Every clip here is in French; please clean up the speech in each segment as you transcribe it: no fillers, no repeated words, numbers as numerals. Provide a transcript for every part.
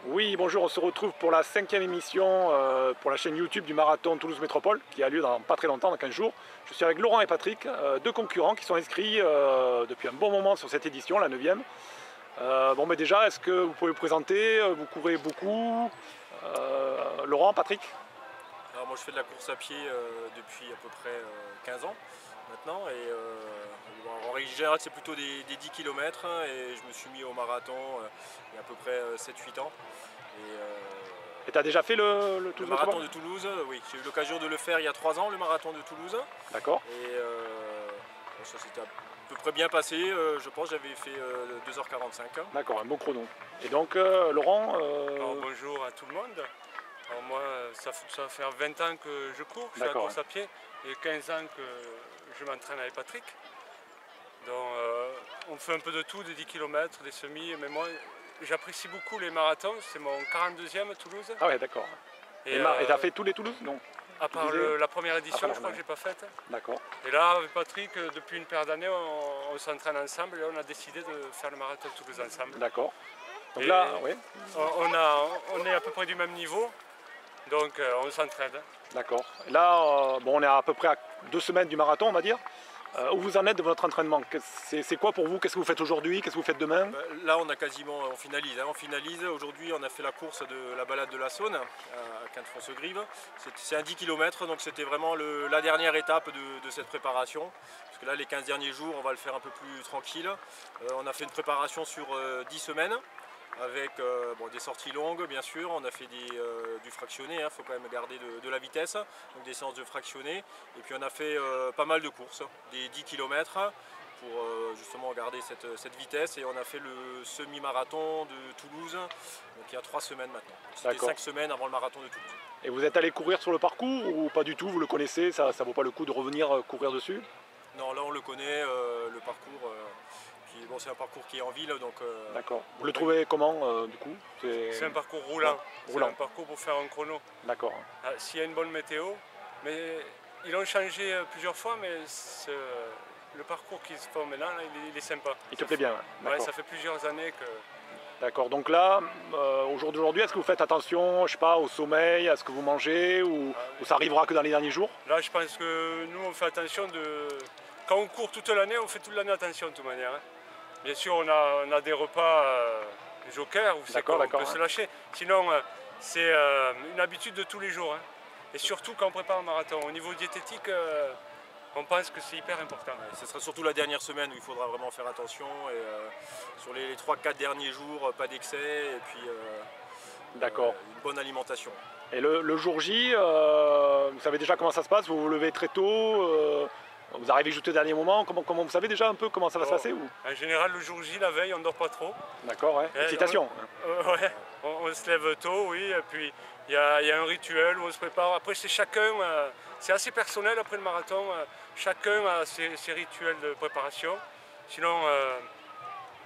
Oui, bonjour, on se retrouve pour la 5e émission pour la chaîne YouTube du Marathon Toulouse Métropole qui a lieu dans pas très longtemps, dans 15 jours. Je suis avec Laurent et Patrick, deux concurrents qui sont inscrits depuis un bon moment sur cette édition, la 9e. Bon, mais déjà, est-ce que vous pouvez vous présenter? Vous courez beaucoup? Laurent, Patrick? Alors moi je fais de la course à pied depuis à peu près 15 ans maintenant et en règle générale c'est plutôt des 10 km et je me suis mis au marathon il y a à peu près 7-8 ans. Et tu as déjà fait le Le Toulouse marathon Métropole? de Toulouse, oui, j'ai eu l'occasion de le faire il y a 3 ans, le marathon de Toulouse. D'accord, Et bon, ça s'était à peu près bien passé, je pense que j'avais fait 2h45. d'accord, un bon chrono. Et donc, Laurent, Alors, bonjour à tout le monde. Alors moi, ça va faire 20 ans que je cours, je fais la D'accord, course à pied, et 15 ans que je m'entraîne avec Patrick. Donc on fait un peu de tout, des 10 km, des semis, mais moi j'apprécie beaucoup les marathons, c'est mon 42e à Toulouse. ah ouais, d'accord. Et tu as fait tous les Toulouse? Non. à part tu disais la première édition, la je crois que première. j'ai pas faite. D'accord, Et là, avec Patrick, depuis une paire d'années, on s'entraîne ensemble et on a décidé de faire le marathon de Toulouse ensemble. d'accord. Donc Et là, oui, on est à peu près du même niveau, donc on s'entraide. d'accord. Et là, bon, on est à peu près à 2 semaines du marathon, on va dire. Où vous en êtes de votre entraînement? C'est quoi pour vous? Qu'est-ce que vous faites aujourd'hui? Qu'est-ce que vous faites demain? Là on a quasiment, on finalise. On finalise. Aujourd'hui on a fait la course de la balade de la Saône à Quinte-François-Grive. C'est un 10 km, donc c'était vraiment la dernière étape de cette préparation. Parce que là les 15 derniers jours on va le faire un peu plus tranquille. On a fait une préparation sur 10 semaines. Avec bon, des sorties longues bien sûr, on a fait du fractionné, il faut quand même garder de la vitesse, donc des séances de fractionné. Et puis on a fait pas mal de courses, des 10 km pour justement garder cette vitesse. Et on a fait le semi-marathon de Toulouse, donc il y a 3 semaines maintenant. C'était 5 semaines avant le marathon de Toulouse. Et vous êtes allé courir sur le parcours ou pas du tout? Vous le connaissez? Ça vaut pas le coup de revenir courir dessus? Non, là on le connaît, le parcours. Bon, c'est un parcours qui est en ville, donc... D'accord. Vous le trouvez comment du coup? C'est un parcours roulant, c'est roulant. un parcours pour faire un chrono. D'accord. S'il y a une bonne météo, mais ils l'ont changé plusieurs fois, mais le parcours qui se fait maintenant, là, il est sympa. Il te plaît bien? Ouais, ça fait plusieurs années que... D'accord. Donc là, au jour d'aujourd'hui, est-ce que vous faites attention, je sais pas, au sommeil, à ce que vous mangez ou ça arrivera que dans les derniers jours? Là, je pense que nous, on fait attention de... Quand on court toute l'année, on fait toute l'année attention de toute manière. Bien sûr, on a des repas jokers où c'est qu'on peut se lâcher. Sinon, c'est une habitude de tous les jours. Et surtout quand on prépare un marathon. Au niveau diététique, on pense que c'est hyper important. Ouais, ce sera surtout la dernière semaine où il faudra vraiment faire attention. Et sur les 3-4 derniers jours, pas d'excès et puis une bonne alimentation. Et le jour J, vous savez déjà comment ça se passe? Vous vous levez très tôt? Vous arrivez juste au dernier moment? Comment vous savez déjà un peu comment ça va se passer ou... En général, le jour J, la veille, on ne dort pas trop. D'accord, ouais. Excitation. Ouais, on se lève tôt, oui, et puis il y a un rituel où on se prépare. Après, c'est chacun, c'est assez personnel après le marathon. Chacun a ses rituels de préparation. Sinon,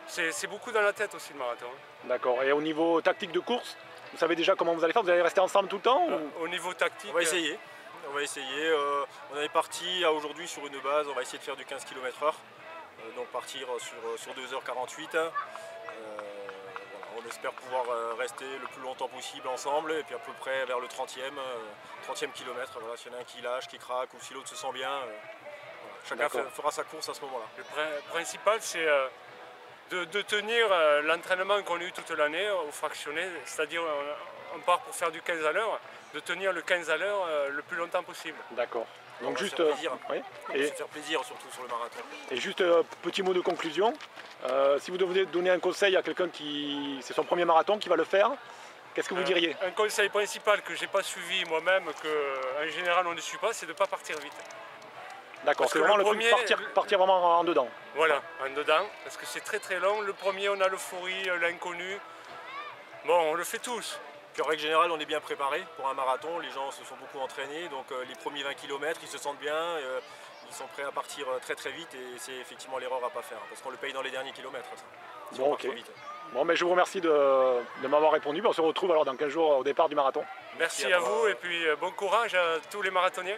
c'est beaucoup dans la tête aussi le marathon. D'accord. Et au niveau tactique de course, vous savez déjà comment vous allez faire? Vous allez rester ensemble tout le temps ou... Au niveau tactique... On va essayer. On est parti aujourd'hui sur une base, on va essayer de faire du 15 km/h. Donc partir sur 2h48. Voilà, on espère pouvoir rester le plus longtemps possible ensemble et puis à peu près vers le 30e kilomètre. Voilà, s'il y en a un qui lâche, qui craque ou si l'autre se sent bien, voilà. Chacun fera sa course à ce moment-là. Le principal c'est de tenir l'entraînement qu'on a eu toute l'année au fractionné, c'est-à-dire on part pour faire du 15 à l'heure, de tenir le 15 à l'heure le plus longtemps possible. D'accord. Donc juste oui. Et se faire plaisir surtout sur le marathon. Et juste petit mot de conclusion, si vous deviez donner un conseil à quelqu'un qui c'est son premier marathon, qui va le faire, qu'est-ce que vous diriez? Un conseil principal que j'ai pas suivi moi-même, qu'en général on ne suit pas, c'est de ne pas partir vite. D'accord, c'est vraiment le premier, partir vraiment en dedans. Voilà, en dedans, parce que c'est très très long. Le premier, on a l'euphorie, l'inconnu. Bon, on le fait tous. Puis en règle générale, on est bien préparé pour un marathon. Les gens se sont beaucoup entraînés, donc les premiers 20 km, ils se sentent bien. Ils sont prêts à partir très très vite et c'est effectivement l'erreur à ne pas faire, parce qu'on le paye dans les derniers kilomètres. Ça. Bon, ok. Bon, mais je vous remercie de m'avoir répondu. On se retrouve alors dans 15 jours au départ du marathon. Merci à vous et puis bon courage à tous les marathoniens.